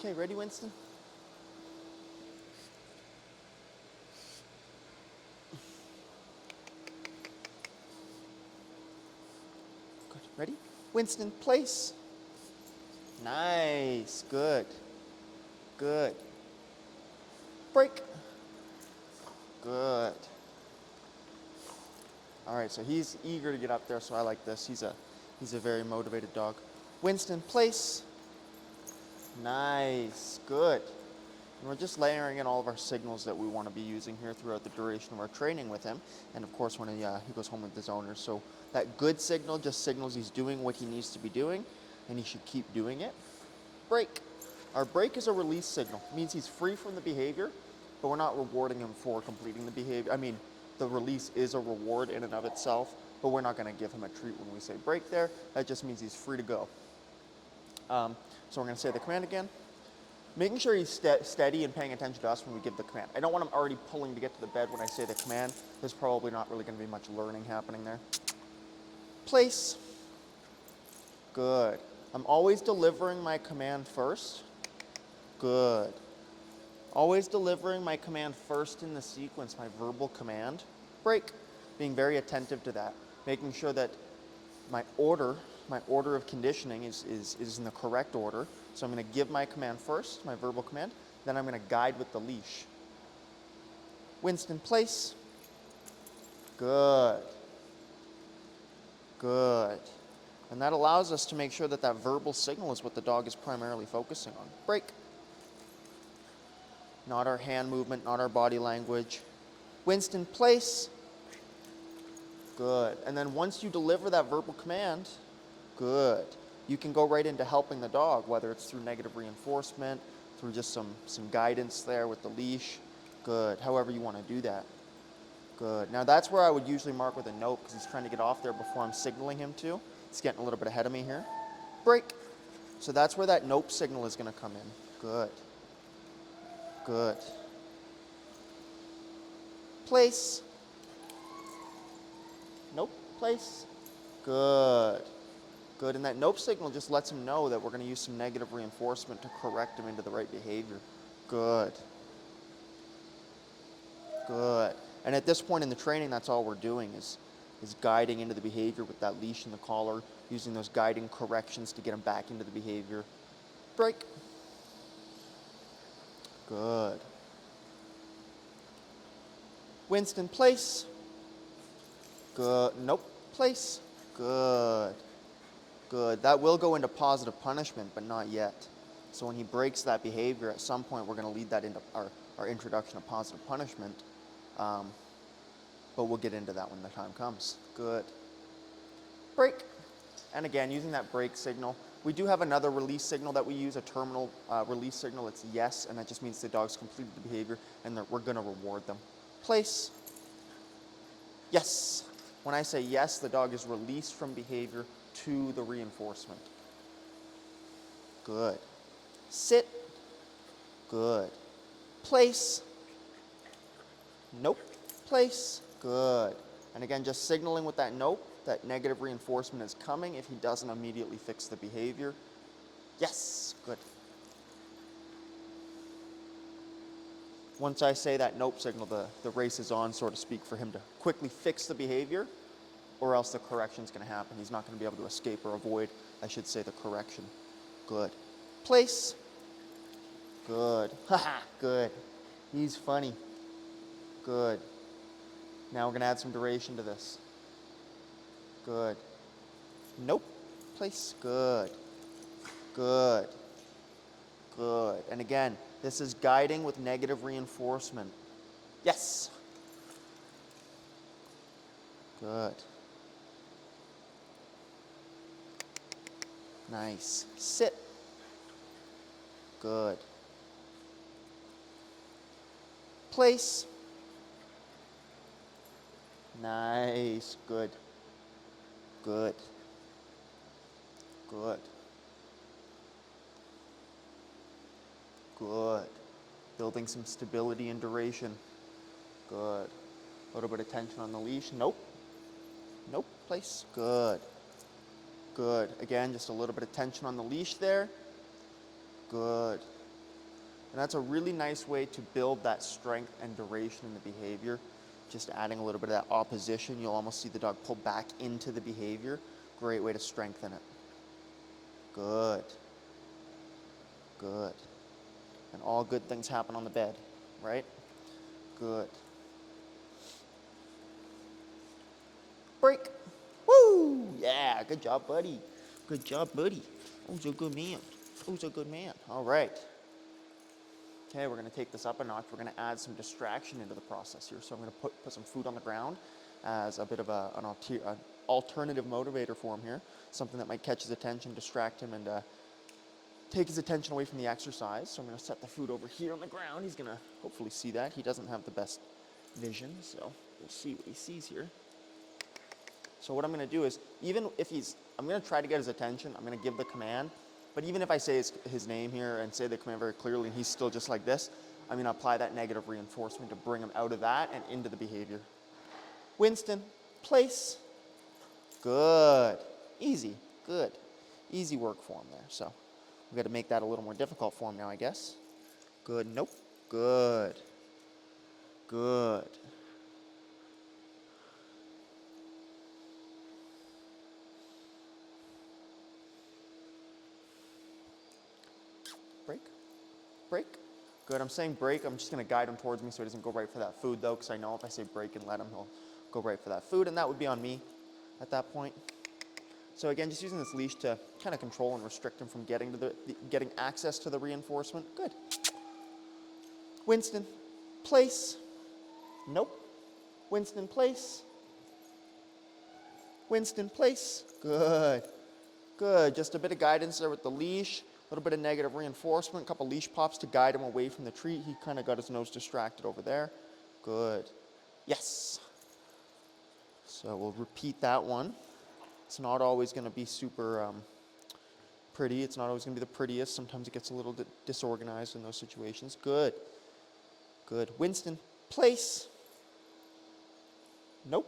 Okay, ready, Winston? Good. Ready? Winston, place. Nice. Good. Good. Break. Good. All right, so he's eager to get up there, so I like this. He's a very motivated dog. Winston, place. Nice. Good. And we're just layering in all of our signals that we want to be using here throughout the duration of our training with him. And of course, when he goes home with his owner. So that good signal just signals he's doing what he needs to be doing, and he should keep doing it. Break. Our break is a release signal. It means he's free from the behavior, but we're not rewarding him for completing the behavior. I mean, the release is a reward in and of itself, but we're not going to give him a treat when we say break there. That just means he's free to go. So we're going to say the command again. Making sure he's steady and paying attention to us when we give the command. I don't want him already pulling to get to the bed when I say the command. There's probably not really going to be much learning happening there. Place. Good. I'm always delivering my command first. Good. Always delivering my command first in the sequence, my verbal command. Break. Being very attentive to that. Making sure that my order of conditioning is in the correct order. So I'm going to give my command first, my verbal command, then I'm going to guide with the leash. Winston, place. Good. Good. And that allows us to make sure that that verbal signal is what the dog is primarily focusing on. Break. Not our hand movement, not our body language. Winston, place. Good. And then once you deliver that verbal command, good, you can go right into helping the dog, whether it's through negative reinforcement, through just some guidance there with the leash. Good. However you want to do that. Good. Now that's where I would usually mark with a note because he's trying to get off there before I'm signaling him to. He's getting a little bit ahead of me here. Break. So that's where that nope signal is going to come in. Good. Good. Place. Nope. Place. Good. Good. And that nope signal just lets him know that we're going to use some negative reinforcement to correct him into the right behavior. Good. Good. And at this point in the training, that's all we're doing is guiding into the behavior with that leash and the collar, using those guiding corrections to get him back into the behavior. Break. Good. Winston, place. Good. Nope. Place. Good. Good. That will go into positive punishment, but not yet. So when he breaks that behavior, at some point we're going to lead that into our introduction of positive punishment. But we'll get into that when the time comes. Good. Break. And again, using that break signal. We do have another release signal that we use, a terminal release signal. It's yes, and that just means the dog's completed the behavior, and we're going to reward them. Place. Yes. When I say yes, the dog is released from behavior to the reinforcement. Good. Sit. Good. Place. Nope. Place. Good. And again, just signaling with that nope, that negative reinforcement is coming if he doesn't immediately fix the behavior. Yes. Good. Once I say that nope signal, the race is on, so to speak, for him to quickly fix the behavior, or else the correction's going to happen. He's not going to be able to escape or avoid, I should say, the correction. Good. Place. Good. Haha, good. He's funny. Good. Now we're going to add some duration to this. Good. Nope. Place. Good. Good. Good. And again, this is guiding with negative reinforcement. Yes. Good. Nice. Sit. Good. Place. Nice. Good. Good. Good. Good. Building some stability and duration. Good. A little bit of tension on the leash. Nope. Nope. Place. Good. Good. Again, just a little bit of tension on the leash there. Good. And that's a really nice way to build that strength and duration in the behavior. Just adding a little bit of that opposition, you'll almost see the dog pull back into the behavior. Great way to strengthen it. Good. Good. And all good things happen on the bed, right? Good. Break. Woo! Yeah, good job, buddy. Good job, buddy. Who's a good man? Who's a good man? All right. Okay, we're going to take this up a notch. We're going to add some distraction into the process here. So I'm going to put some food on the ground as a bit of an alternative motivator for him here. Something that might catch his attention, distract him, and take his attention away from the exercise. So I'm going to set the food over here on the ground. He's going to hopefully see that. He doesn't have the best vision, so we'll see what he sees here. So what I'm going to do is, even if I'm going to try to get his attention. I'm going to give the command. But even if I say his name here and say the command very clearly and he's still just like this, I'm going to apply that negative reinforcement to bring him out of that and into the behavior. Winston, place. Good. Easy. Good. Easy work for him there. So we've got to make that a little more difficult for him now, I guess. Good. Nope. Good. Good. Break. Break. Good. I'm saying break. I'm just going to guide him towards me so he doesn't go right for that food, though, because I know if I say break and let him, he'll go right for that food, and that would be on me at that point. So again, just using this leash to kind of control and restrict him from getting access to the reinforcement. Good. Winston, place. Nope. Winston, place. Winston, place. Good. Good. Just a bit of guidance there with the leash. A little bit of negative reinforcement, a couple leash pops to guide him away from the treat. He kind of got his nose distracted over there. Good. Yes. So we'll repeat that one. It's not always going to be super pretty. It's not always going to be the prettiest. Sometimes it gets a little disorganized in those situations. Good. Good. Winston, place. Nope.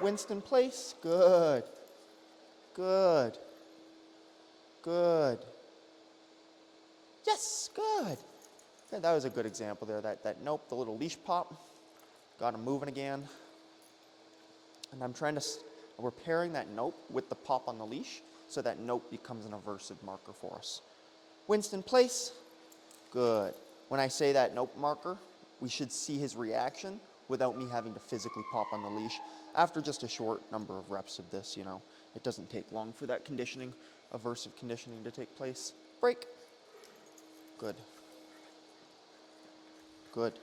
Winston, place. Good. Good. Good. Yes, good. Good. That was a good example there. That nope, the little leash pop. Got him moving again. And we're pairing that nope with the pop on the leash so that nope becomes an aversive marker for us. Winston, place. Good. When I say that nope marker, we should see his reaction without me having to physically pop on the leash. After just a short number of reps of this, it doesn't take long for that conditioning, aversive conditioning to take place. Break. Good. Good.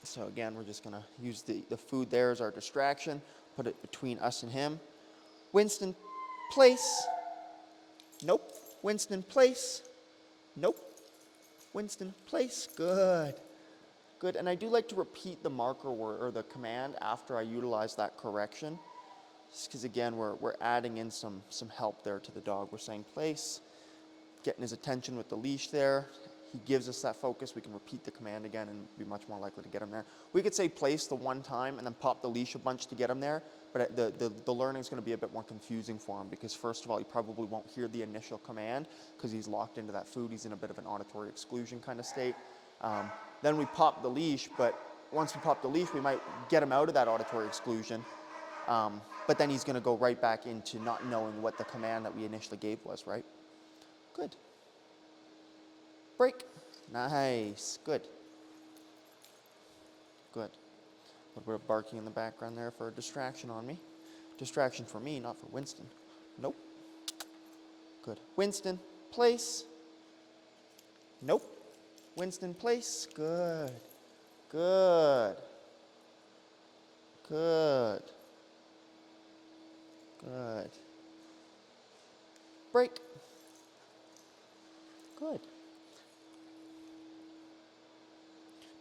So again, we're just going to use the food there as our distraction, put it between us and him. Winston, place. Nope. Winston, place. Nope. Winston, place. Good. Good. And I do like to repeat the marker word or the command after I utilize that correction. Just because again, we're adding in some help there to the dog. We're saying place, getting his attention with the leash there. He gives us that focus. We can repeat the command again and be much more likely to get him there. We could say place the one time and then pop the leash a bunch to get him there, but the learning is going to be a bit more confusing for him because first of all, he probably won't hear the initial command because he's locked into that food. He's in a bit of an auditory exclusion kind of state. Then we pop the leash, but once we pop the leash, we might get him out of that auditory exclusion. But then he's going to go right back into not knowing what the command that we initially gave was, right? Good. Break. Nice. Good. Good. A little bit of barking in the background there for a distraction on me. Distraction for me, not for Winston. Nope. Good. Winston, place. Nope. Winston, place. Good. Good. Good. Good. Break. Good.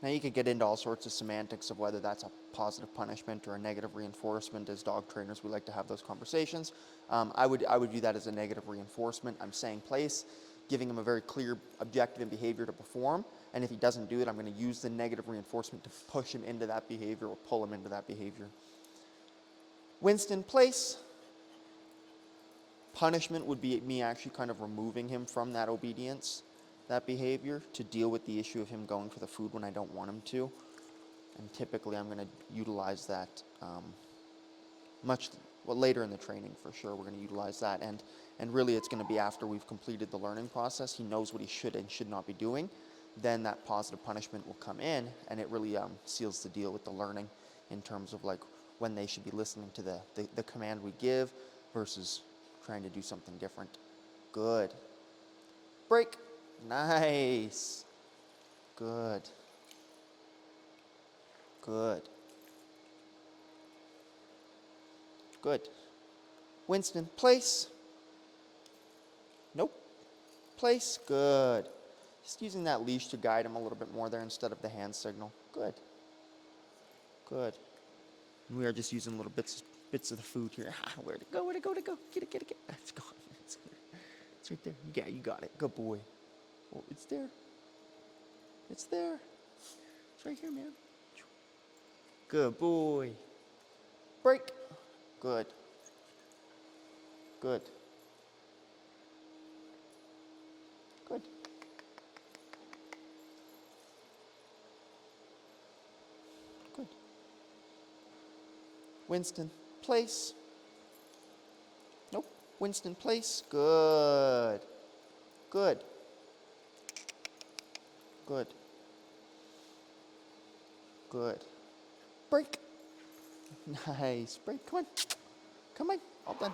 Now you could get into all sorts of semantics of whether that's a positive punishment or a negative reinforcement. As dog trainers, we like to have those conversations. I would view that as a negative reinforcement. I'm saying place, giving him a very clear objective and behavior to perform. And if he doesn't do it, I'm going to use the negative reinforcement to push him into that behavior or pull him into that behavior. Winston, place. Punishment would be me actually kind of removing him from that obedience. that behavior to deal with the issue of him going for the food when I don't want him to. And typically I'm going to utilize that later in the training for sure. We're going to utilize that. And really it's going to be after we've completed the learning process. He knows what he should and should not be doing. Then that positive punishment will come in, and it really seals the deal with the learning in terms of like when they should be listening to the command we give versus trying to do something different. Good. Break. Nice. Good. Good. Good. Winston, place. Nope. Place. Good. Just using that leash to guide him a little bit more there instead of the hand signal. Good. Good. And we are just using little bits of the food here. Where'd it go? Where'd it go? Get it. It's gone. It's right there. Yeah, you got it. Good boy. Oh, it's there. It's there. It's right here, man. Good boy. Break. Good. Good. Good. Good. Winston, place. Nope. Winston, place. Good. Good. Good. Good. Break. Nice. Break. Come on. Come on. All done.